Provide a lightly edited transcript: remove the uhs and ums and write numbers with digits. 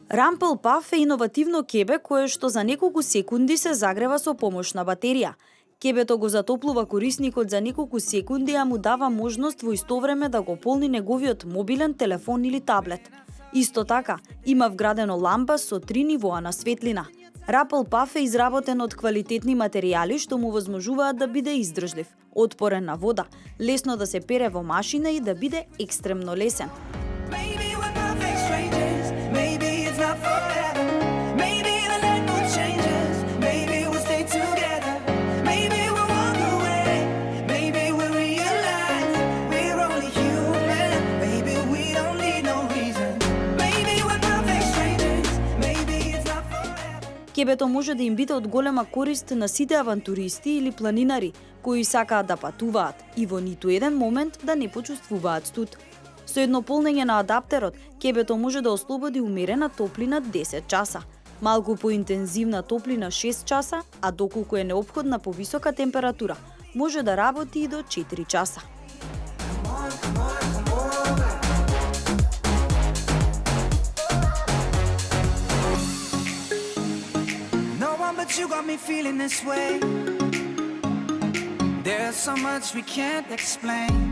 Rumble Puff е иновативно кебе кое што за неколку секунди се загрева со помош на батерија. Кебето го затоплува корисникот за неколку секунди, а му дава можност во исто време да го полни неговиот мобилен телефон или таблет. Исто така, има вградено лампа со 3 нивоа на светлина. Rumble Puff е изработен од квалитетни материјали што му возможуваат да биде издржлив, отпорен на вода, лесно да се пере во машина и да биде екстремно лесен. Maybe we're perfect strangers. Maybe it's not forever. Maybe the night will change us. Maybe we'll stay together. Maybe we'll walk away. Maybe we'll realize we're only human. Maybe we don't need no reason. Maybe we're perfect strangers. Maybe it's not forever. Кебето може да им биде од голема корист на сите авантуристи или планинари кои сакаат да патуваат и во ниту еден момент да не почувствуваат студ. Со едно полнење на адаптерот, кебето може да ослободи умерена топлина 10 часа, малку поинтензивна топлина 6 часа, а доколку е неопходна повисока температура, може да работи и до 4 часа. No one but you got me feeling this way. There's so much we can't explain.